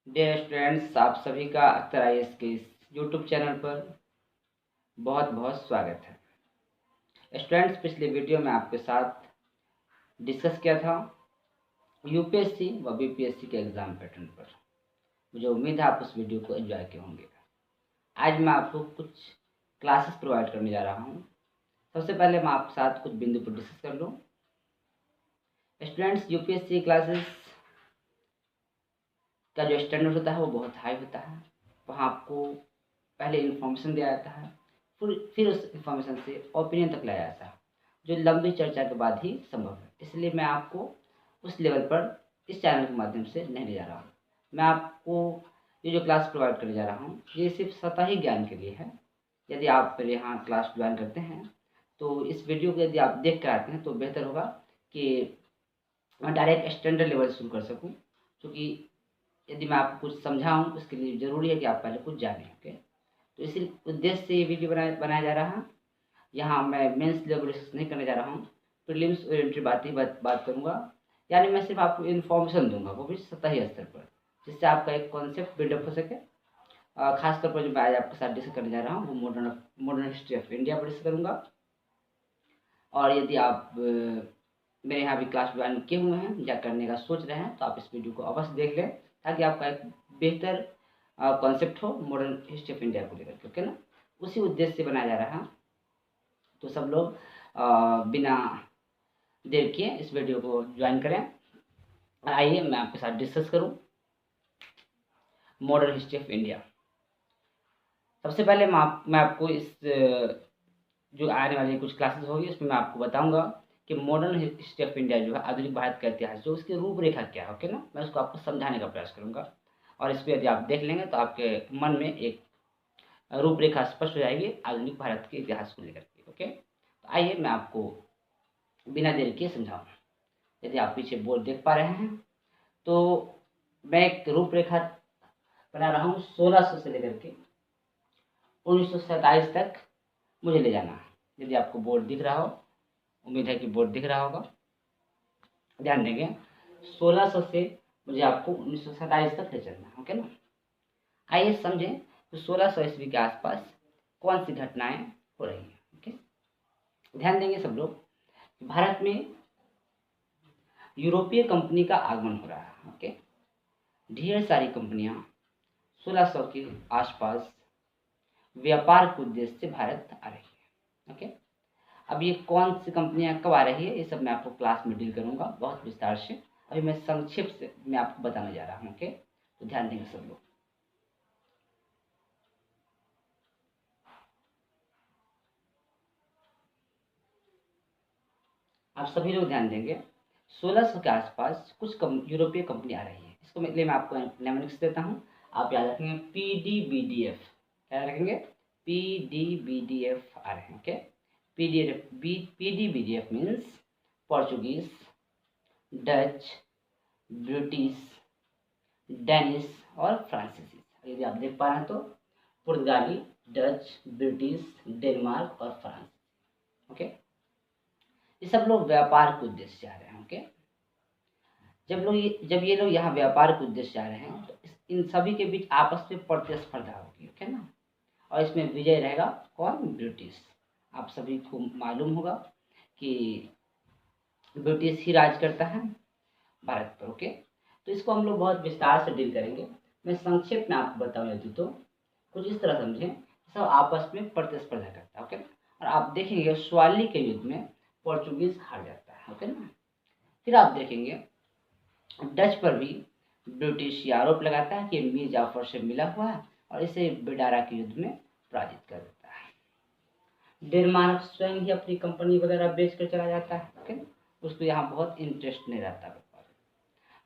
Dear students, आप सभी का अख्तर आईएएस के इस यूट्यूब चैनल पर बहुत बहुत स्वागत है। स्टूडेंट्स, पिछले वीडियो में आपके साथ डिस्कस किया था यूपीएससी व बीपीएससी के एग्ज़ाम पैटर्न पर। मुझे उम्मीद है आप उस वीडियो को एंजॉय किए होंगे। आज मैं आपको कुछ क्लासेस प्रोवाइड करने जा रहा हूँ। सबसे पहले मैं आपके साथ कुछ बिंदु पर डिस्कस कर लूँ। स्टूडेंट्स, यूपीएससी क्लासेस का जो स्टैंडर्ड होता है वो बहुत हाई होता है। वहाँ आपको पहले इन्फॉर्मेशन दिया जाता है, फिर उस इन्फॉर्मेशन से ओपिनियन तक लाया जाता है, जो लंबी चर्चा के बाद ही संभव है। इसलिए मैं आपको उस लेवल पर इस चैनल के माध्यम से नहीं ले जा रहा हूँ। मैं आपको ये जो क्लास प्रोवाइड करने जा रहा हूँ ये सिर्फ सतही ज्ञान के लिए है। यदि आप मेरे यहाँ क्लास ज्वाइन करते हैं तो इस वीडियो को यदि आप देख कर आते हैं तो बेहतर होगा कि मैं डायरेक्ट स्टैंडर्ड लेवल से शुरू कर सकूँ, क्योंकि यदि मैं आपको कुछ समझाऊँ उसके लिए ज़रूरी है कि आप पहले कुछ जानें। ओके, तो इसी उद्देश्य से ये वीडियो बनाया जा रहा है। यहाँ मैं मेंस लेवल डिस्कस नहीं करने जा रहा हूँ, प्रीलिम्स ओरिएंटेड बात करूँगा। यानी मैं सिर्फ आपको इन्फॉर्मेशन दूंगा, वो भी सतही स्तर पर, जिससे आपका एक कॉन्सेप्ट बिल्डअप हो सके। खासतौर पर जो मैं आज आपके साथ डिस्कस करने जा रहा हूँ वो मॉडर्न हिस्ट्री ऑफ इंडिया पर डिस्कस करूँगा। और यदि आप मेरे यहाँ भी क्लास ज्वाइन किए हुए हैं या करने का सोच रहे हैं तो आप इस वीडियो को अवश्य देख लें, ताकि आपका एक बेहतर कॉन्सेप्ट हो मॉडर्न हिस्ट्री ऑफ इंडिया को लेकर के। ओके ना, उसी उद्देश्य से बनाया जा रहा है। तो सब लोग बिना देर किए इस वीडियो को ज्वाइन करें। आइए मैं आपके साथ डिस्कस करूं मॉडर्न हिस्ट्री ऑफ इंडिया। सबसे पहले मैं आपको इस जो आने वाली कुछ क्लासेस होगी उसमें मैं आपको बताऊंगा कि मॉडर्न हिस्ट्री ऑफ इंडिया जो है, आधुनिक भारत का इतिहास, जो उसकी रूपरेखा क्या है। ओके ना, मैं उसको आपको समझाने का प्रयास करूंगा। और इसको यदि आप देख लेंगे तो आपके मन में एक रूपरेखा स्पष्ट हो जाएगी आधुनिक भारत के इतिहास को लेकर के। ओके, तो आइए मैं आपको बिना देर किए समझाऊँ। यदि आप पीछे बोर्ड देख पा रहे हैं तो मैं एक रूपरेखा बना रहा हूँ 1600 से लेकर के 1927 तक मुझे ले जाना है। यदि आपको बोर्ड दिख रहा हो, उम्मीद है कि बोर्ड दिख रहा होगा, ध्यान देंगे। 1600 से मुझे आपको 1927 तक ले चलना है। ओके ना, आइए समझें तो 1600 ईस्वी के आसपास कौन सी घटनाएं हो रही हैं। ओके, ध्यान देंगे सब लोग। भारत में यूरोपीय कंपनी का आगमन हो रहा है। ओके, ढेर सारी कंपनियां 1600 के आसपास व्यापार के उद्देश्य से भारत आ रही है। ओके, अब ये कौन सी कंपनियां कब आ रही है ये सब मैं आपको क्लास में डील करूंगा बहुत विस्तार से। अभी मैं संक्षिप्त से मैं आपको बताने जा रहा हूँ। ओके, तो ध्यान देंगे सब लोग। आप सभी लोग ध्यान देंगे। 1600 के आसपास कुछ यूरोपीय कंपनी आ रही है। इसको मैं आपको नेमोनिक्स देता हूँ, आप याद रखेंगे PDBDF। क्या रखेंगे? PDBDF आ रहे हैं। Okay, PDBDF means Portuguese, Dutch, British, Danish और फ्रांसीसी। यदि आप देख पा रहे हैं तो पुर्तगाली, डच, ब्रिटिश, डेनमार्क और फ्रांस। ओके, ये सब लोग व्यापार के उद्देश्य से आ रहे हैं। ओके, जब ये लोग यहाँ व्यापार के उद्देश्य से आ रहे हैं तो इन सभी के बीच आपस में प्रतिस्पर्धा होगी। ओके ना, और इसमें विजय रहेगा कौन? ब्रिटिश। आप सभी को मालूम होगा कि ब्रिटिश ही राज करता है भारत पर। ओके, तो इसको हम लोग बहुत विस्तार से डील करेंगे। मैं संक्षेप में आपको बताऊं यदि तो कुछ इस तरह समझें, सब आपस में प्रतिस्पर्धा करता है। ओके, और आप देखेंगे स्वाली के युद्ध में पोर्चुगीज हार जाता है। ओके ना, फिर आप देखेंगे डच पर भी ब्रिटिश ये आरोप लगाता है कि मीर जाफर से मिला हुआ है और इसे बिडारा के युद्ध में पराजित कर देता है। डेनमार्क स्वयं ही अपनी कंपनी वगैरह बेच कर चला जाता है। ओके, उसको यहाँ बहुत इंटरेस्ट नहीं रहता।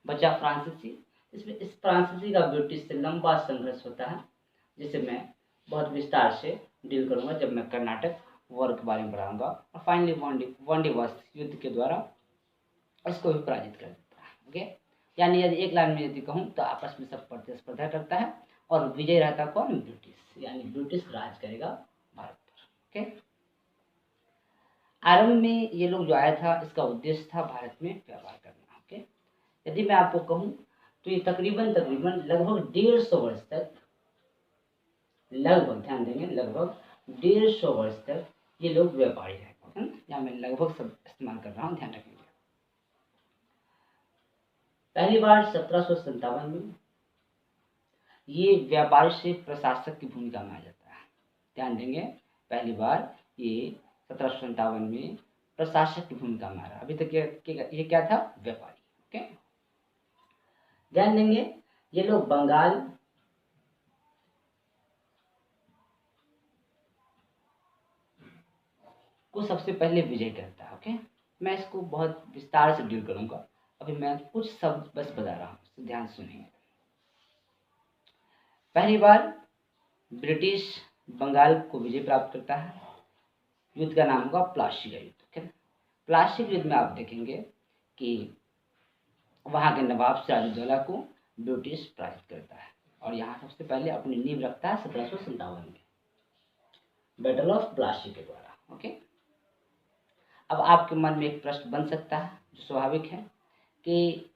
बचा फ्रांसीसी। इसमें इस फ्रांसीसी का ब्रिटिश से लंबा संघर्ष होता है, जिसे मैं बहुत विस्तार से डील करूंगा जब मैं कर्नाटक वॉर के बारे में पढ़ाऊंगा। और फाइनली वांडीवास युद्ध के द्वारा इसको भी पराजित कर देता है। ओके, यानी यदि एक लाइन में यदि कहूँ तो आपस में सब प्रतिस्पर्धा करता है और विजय रहता कौन? ब्रिटिश, यानी ब्रिटिश राज करेगा भारत पर। ओके, आरंभ में ये लोग जो आया था इसका उद्देश्य था भारत में व्यापार करना। ओके, यदि मैं आपको कहूँ तो ये तकरीबन तकरीबन लगभग 150 वर्ष तक, लगभग ध्यान देंगे, लगभग 150 वर्ष तक ये लोग व्यापारी रहे। यहाँ मैं लगभग सब इस्तेमाल कर रहा हूँ, ध्यान रखेंगे। पहली बार 1757 में ये व्यापारी से प्रशासक की भूमिका में आ जाता है। ध्यान देंगे, पहली बार ये 1757 में प्रशासक की भूमिका में आ रहा। अभी तक ये क्या था? व्यापारी। ओके, ध्यान देंगे, ये लोग बंगाल को सबसे पहले विजय करता है। ओके, मैं इसको बहुत विस्तार से डील करूंगा, अभी मैं कुछ शब्द बस बता रहा हूँ, तो ध्यान सुनिए। पहली बार ब्रिटिश बंगाल को विजय प्राप्त करता है। युद्ध का नाम होगा प्लासी का युद्ध। ओके, प्लासी युद्ध में आप देखेंगे कि वहाँ के नवाब सिराजुद्दौला को ब्रिटिश पराजित करता है और यहाँ सबसे पहले अपनी नींव रखता है 1757 में बैटल ऑफ प्लासी के द्वारा। ओके, अब आपके मन में एक प्रश्न बन सकता है जो स्वाभाविक है कि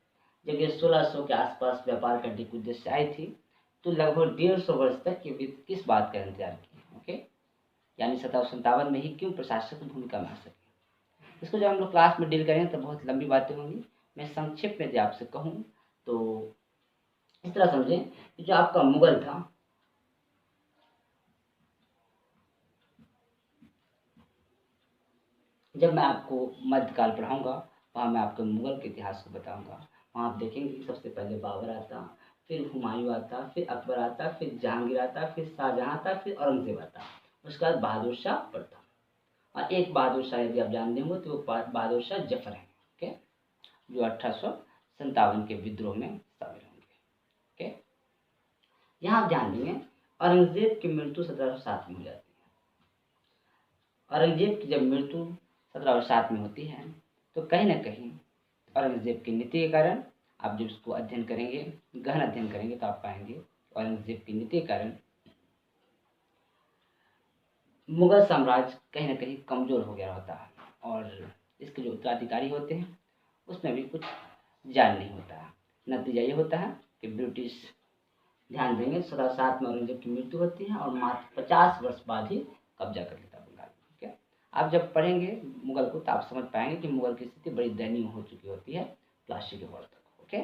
जब ये 1600 के आसपास व्यापार करने के उद्देश्य आई थी तो लगभग 150 वर्ष तक ये वित्त किस बात का इंतजार किया। ओके, यानी 1757 में ही क्यों प्रशासक की भूमिका में आ सके। इसको जब हम लोग क्लास में डील करेंगे तो बहुत लंबी बातें होंगी। मैं संक्षेप में यदि आपसे कहूँ तो इस तरह समझें कि जो आपका मुगल था, जब मैं आपको मध्यकाल पढ़ाऊंगा वहाँ मैं आपको मुगल के इतिहास को बताऊंगा। वहाँ आप देखेंगे कि सबसे पहले बाबर आता, फिर हुमायूं आता, फिर अकबर आता, फिर जहांगीर आता, फिर शाहजहां आता, फिर औरंगजेब आता, उसके बाद बहादुर शाह पड़ता। और एक बहादुर शाह यदि आप जानते होंगे तो वो बहादुर शाह जफर हैं। ओके, जो 1857 के विद्रोह में शामिल होंगे। ओके, यहाँ आप ध्यान देंगे औरंगजेब की मृत्यु 1707 में हो जाती है। औरंगजेब की जब मृत्यु 1707 में होती है तो कहीं ना कहीं औरंगजेब की नीति के कारण, आप जब इसको अध्ययन करेंगे, गहन अध्ययन करेंगे तो आप पाएंगे औरंगजेब की नीति के कारण मुगल साम्राज्य कहीं ना कहीं कमज़ोर हो गया होता है और इसके जो उत्तराधिकारी होते हैं उसमें भी कुछ जान नहीं होता है। नतीजा ये होता है कि ब्रिटिश, ध्यान देंगे, 1707 में औरंगजेब की मृत्यु होती है और मात्र 50 वर्ष बाद ही कब्जा कर लेता बंगाल। ठीक है, आप जब पढ़ेंगे मुगल को तो आप समझ पाएंगे कि मुगल की स्थिति बड़ी दयनीय हो चुकी होती है प्लासी के वॉर तक। ओके,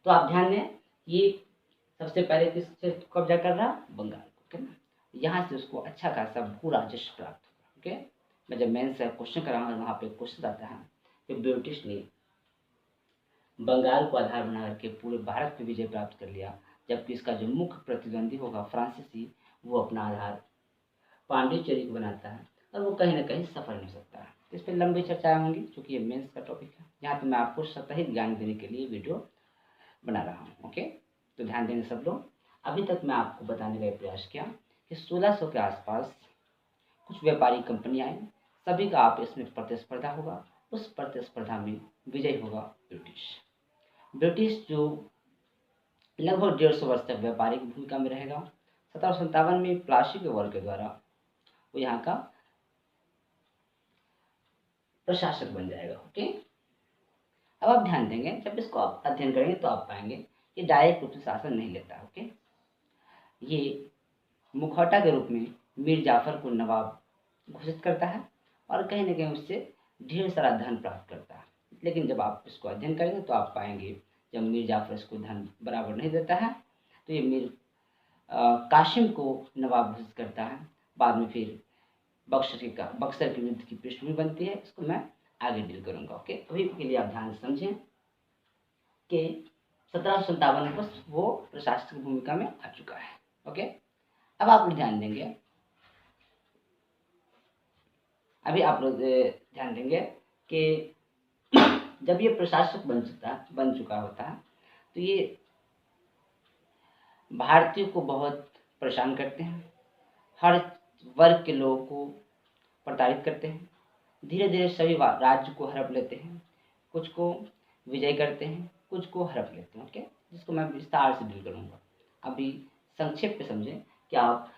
तो आप ध्यान दें, ये सबसे पहले किससे कब्जा कर रहा? बंगाल। ओके, यहाँ से उसको अच्छा खासा भू राजस्व प्राप्त होगा। ओके, मैं जब मेन से क्वेश्चन कराऊंगा वहाँ पे क्वेश्चन आता है कि ब्रिटिश ने बंगाल को आधार बना करके पूरे भारत पे विजय प्राप्त कर लिया, जबकि इसका जो मुख्य प्रतिद्वंदी होगा फ्रांसीसी, वो अपना आधार पांडिचेरी को बनाता है और वो कहीं ना कहीं सफल नहीं हो सकता है। इस पर लंबी चर्चाएं होंगी क्योंकि ये मेंस का टॉपिक है। यहाँ पे मैं आपको सतही ज्ञान देने के लिए वीडियो बना रहा हूँ। ओके, तो ध्यान देंगे सब लोग। अभी तक मैं आपको बताने का प्रयास किया कि 1600 के आसपास कुछ व्यापारी कंपनियाँ आई, सभी का आपस में प्रतिस्पर्धा होगा, उस प्रतिस्पर्धा में विजय होगा ब्रिटिश जो लगभग 150 वर्ष तक व्यापारी की भूमिका में रहेगा। 1757 में प्लासी के वॉर के द्वारा वो यहाँ का प्रशासक बन जाएगा। ओके, अब आप ध्यान देंगे, जब इसको आप अध्ययन करेंगे तो आप पाएंगे कि डायरेक्ट रूप से शासन नहीं लेता। ओके, ये मुखौटा के रूप में मीर जाफर को नवाब घोषित करता है और कहीं ना कहीं उससे ढेर सारा धन प्राप्त करता है। लेकिन जब आप इसको अध्ययन करेंगे तो आप पाएंगे जब मीर जाफर इसको धन बराबर नहीं देता है तो ये मीर कासिम को नवाब घोषित करता है। बाद में फिर बक्सर के युद्ध की पृष्ठभूमि बनती है, इसको मैं आगे डील करूँगा। ओके, अभी के लिए आप ध्यान से समझें कि 1757 में वो प्रशासक की भूमिका में आ चुका है। ओके, अब आप लोग ध्यान देंगे, अभी आप लोग ध्यान देंगे कि जब ये प्रशासक बन चुका होता है तो ये भारतीयों को बहुत परेशान करते हैं, हर वर्ग के लोगों को प्रताड़ित करते हैं। धीरे धीरे सभी राज्य को हड़प लेते हैं, कुछ को विजय करते हैं, कुछ को हड़प लेते हैं। ओके, जिसको मैं विस्तार से डील करूँगा। अभी संक्षेप में समझें कि आप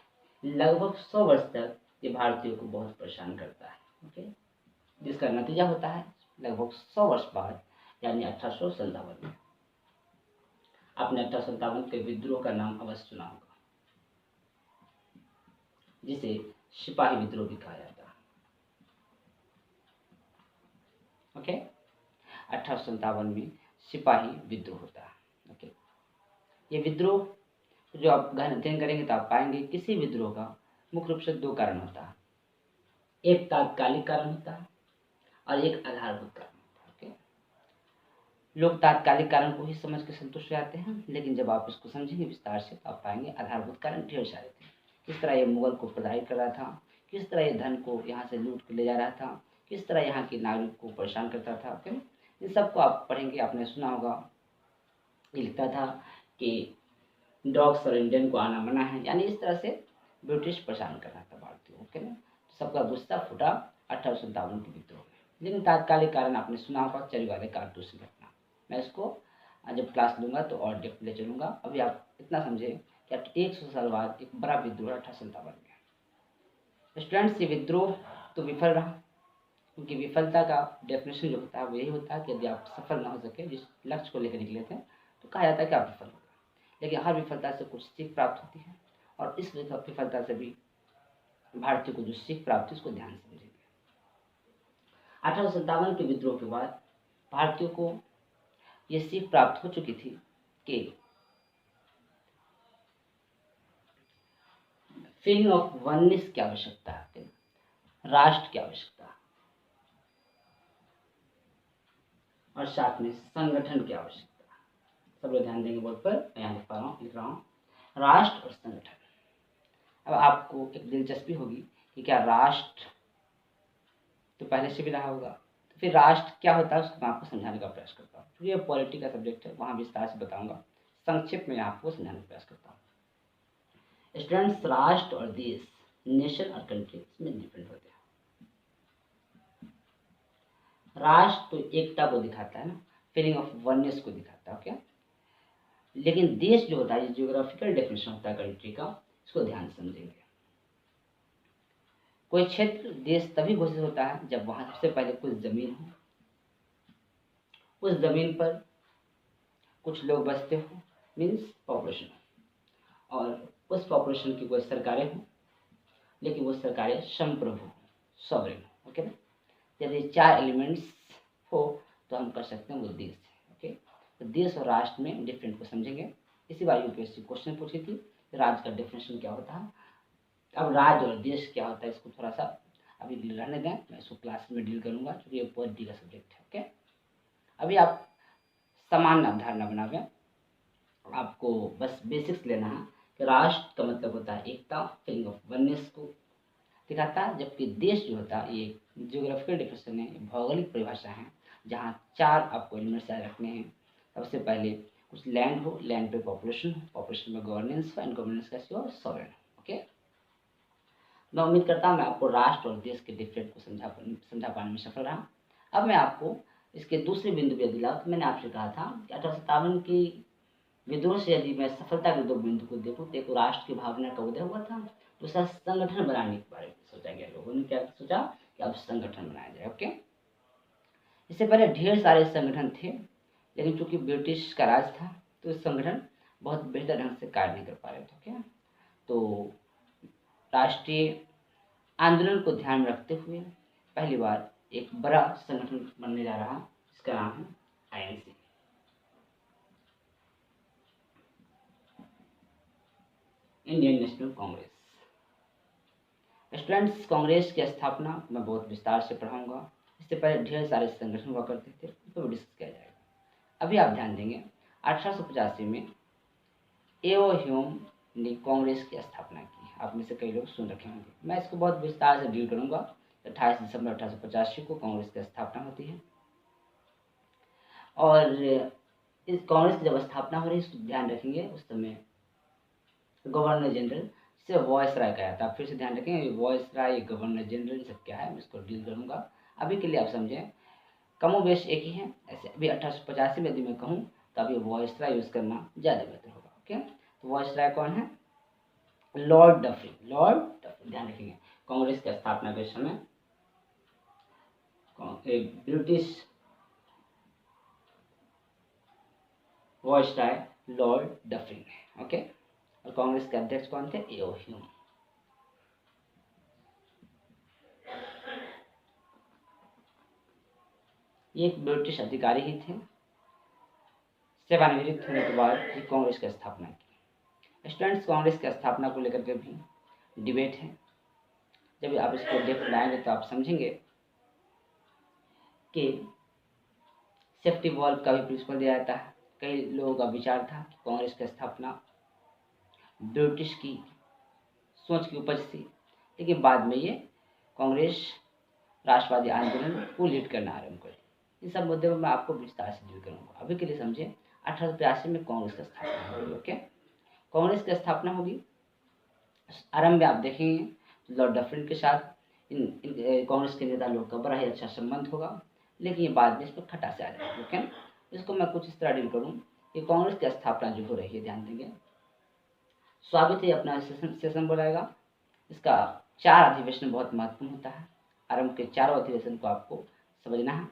लगभग 100 वर्ष तक ये भारतीयों को बहुत परेशान करता है। ओके, जिसका नतीजा होता है लगभग 100 वर्ष बाद यानी 1857 में आपने 1857 के विद्रोह का नाम अवश्य सुना होगा, जिसे सिपाही विद्रोह भी कहा जाता है। ओके, 1857 में सिपाही विद्रोह होता है। ओके, ये विद्रोह जो आप गहन अध्ययन करेंगे तो आप पाएंगे किसी विद्रोह का मुख्य रूप से दो कारण होता है, एक तात्कालिक कारण होता है और एक आधारभूत कारण होता है। ओके, लोग तात्कालिक कारण को ही समझ के संतुष्ट रहते हैं, लेकिन जब आप इसको समझेंगे विस्तार से तो आप पाएंगे आधारभूत कारण ढेर सारे थे। किस तरह ये मुगल को प्रताड़ित कर रहा था, किस तरह ये धन को यहाँ से लूट के ले जा रहा था, किस तरह यहाँ के नागरिक को परेशान करता था। ओके, इन सबको आप पढ़ेंगे। आपने सुना होगा ये लिखता था कि डॉग्स और इंडियन को आना मना है, यानी इस तरह से ब्रिटिश परेशान कर रहा था भारतीयों। ओके ना, सबका गुस्सा फूटा 1857 के विद्रोह में। लेकिन तात्कालिक कारण आपने सुना होगा चरी वाले कारतूस की घटना। मैं इसको जब क्लास लूँगा तो और डेप्थ ले चलूँगा। अभी आप इतना समझे कि 100 साल बाद एक बड़ा विद्रोह 1857 में। स्टूडेंट्स, ये विद्रोह तो विफल रहा, क्योंकि विफलता का डेफिनेशन जो होता है वो यही होता है कि यदि आप सफल ना हो सके जिस लक्ष्य को लेकर निकले थे तो कहा जाता है कि आप विफल हो गए। लेकिन हर विफलता से कुछ सीख प्राप्त होती है, और इस विफलता से भी भारतीय को जो सीख प्राप्त है उसको ध्यान से समझेंगे। 1857 के विद्रोह के बाद भारतीयों को ये सीख प्राप्त हो चुकी थी कि फीलिंग ऑफ वननेस की आवश्यकता है, राष्ट्र की आवश्यकता है, और साथ में संगठन की आवश्यकता है। सब लोग ध्यान देंगे बोर्ड पर, मैं यहाँ लिख रहा हूँ राष्ट्र और संगठन। अब आपको एक दिलचस्पी होगी कि क्या राष्ट्र तो पहले से भी रहा होगा, तो फिर राष्ट्र क्या होता है उसको मैं आपको समझाने का प्रयास करता हूँ। क्योंकि ये पॉलिटी का सब्जेक्ट है, वहाँ विस्तार से बताऊंगा, संक्षिप्त में आपको समझाने का प्रयास करता हूँ। स्टूडेंट्स, राष्ट्र और देश, नेशन और कंट्री में डिफरेंट होते हैं। राष्ट्र तो एकता को दिखाता है ना, फीलिंग ऑफ वननेस को दिखाता है। ओके, लेकिन देश जो होता है, जियोग्राफिकल डेफिनेशन होता है कंट्री का, इसको ध्यान से समझेंगे। कोई क्षेत्र देश तभी घोषित होता है जब वहां सबसे पहले कुछ जमीन हो, उस जमीन पर कुछ लोग बसते हो, मीन्स पॉपुलेशन, और उस पॉपुलेशन की कोई सरकारें हों, लेकिन वो सरकारें संप्रभु, सॉवरेन। ओके ना, यदि चार एलिमेंट्स हो तो हम कर सकते हैं वो देश है। ओके, तो देश और राष्ट्र में डिफरेंट को समझेंगे। इसी बार यूपीएससी क्वेश्चन पूछी थी राज्य का डेफिनेशन क्या होता है। अब राज्य और देश क्या होता है इसको थोड़ा सा अभी रहने दें, मैं इसको क्लास में डील करूंगा क्योंकि ये पॉलिटी का सब्जेक्ट है। ओके, अभी आप सामान्य अवधारणा बनावें, आपको बस बेसिक्स लेना है कि राष्ट्र का मतलब होता है एकता, फीलिंग ऑफ वननेस को दिखाता है, जबकि देश जो होता है ये जियोग्राफिकल डिफिनेशन है, भौगोलिक परिभाषा है, जहाँ चार आपको एलिमेंट्स याद रखने हैं। सबसे पहले कुछ लैंड हो, लैंड पे पॉपुलेशन हो, पॉपुलेशन में गवर्नेंस हो, एंड गवर्नेंस कैसी हो, सॉवरेन। ओके, मैं उम्मीद करता हूँ मैं आपको राष्ट्र और देश के डिफरेंट को समझा पाने में सफल रहा। अब मैं आपको इसके दूसरे बिंदु पर दिला, तो मैंने आपसे कहा था कि 1857 की विद्रोह से यदि मैं सफलता के दो बिंदु को देखूं तो एक राष्ट्र की भावना का उदय हुआ था, दूसरा संगठन बनाने के बारे में सोचा गया। लोगों ने क्या सोचा कि अब संगठन बनाया जाए। ओके, इससे पहले ढेर सारे संगठन थे, लेकिन चूंकि ब्रिटिश का राज था तो संगठन बहुत बेहतर ढंग से कार्य नहीं कर पा रहे थे। ओके, तो राष्ट्रीय आंदोलन को ध्यान में रखते हुए पहली बार एक बड़ा संगठन बनने जा रहा, इसका नाम है INC, Indian national Congress. Students, Congress की स्थापना मैं बहुत विस्तार से पढ़ाऊंगा। इससे पहले ढेर सारे संगठन हुआ करते थे, तो डिस्कस किया जाएगा। अभी आप ध्यान देंगे 1885 में एओ ह्यूम ने कांग्रेस की स्थापना की। आप में से कई लोग सुन रखे होंगे, मैं इसको बहुत विस्तार से डील करूंगा। 28 दिसंबर 1885 को कांग्रेस की स्थापना होती है, और इस कांग्रेस की जब स्थापना हो रही है इसको ध्यान रखेंगे, उस समय गवर्नर जनरल से वॉइस राय कहा था। फिर से ध्यान रखें, वॉइस राय, गवर्नर जनरल सब क्या है, मैं इसको डील करूंगा। अभी के लिए आप समझें कमोबेश एक ही है। ऐसे अभी 1885 में यदि मैं कहूँ तो अभी वॉइस राय यूज़ करना ज़्यादा बेहतर होगा। ओके, तो वॉइस राय कौन है, लॉर्ड डफरिन। लॉर्ड डफरिन, ध्यान रखेंगे कांग्रेस की स्थापना के समय ब्रिटिश वॉइस राय लॉर्ड डफरिन। ओके, और कांग्रेस के अध्यक्ष कौन थे? ए.ओ. ह्यूम। ये एक ब्रिटिश अधिकारी ही थे, सेवानिवृत्त होने के बाद ये कांग्रेस की स्थापना की। स्टूडेंट्स, कांग्रेस की स्थापना को लेकर के भी डिबेट है। जब आप इसको डेप्थ लाएंगे तो आप समझेंगे कि सेफ्टी वॉल्व का भी प्रिंसिपल दिया जाता है। कई लोगों का विचार था कि कांग्रेस की स्थापना ब्रिटिश की सोच की उपज थी, लेकिन बाद में ये कांग्रेस राष्ट्रवादी आंदोलन को लीड करना आरंभ करे। इन सब मुद्दों में मैं आपको विस्तार से डील करूँगा। अभी के लिए समझे 1883 में कांग्रेस की स्थापना होगी। ओके, कांग्रेस की स्थापना होगी। आरंभ में आप देखेंगे लॉर्ड डफरिन के साथ इन कांग्रेस के नेता लोग का बड़ा ही अच्छा संबंध होगा, लेकिन ये बाद में इस पर खटासे आ जाएगा। ओके, इसको मैं कुछ इस तरह डील करूँ कि कांग्रेस की स्थापना जो हो रही है, ध्यान देंगे, स्वागत ही अपना सेशन बुलाएगा। इसका 4 अधिवेशन बहुत महत्वपूर्ण होता है। आरंभ के चारों अधिवेशन को आपको समझना है।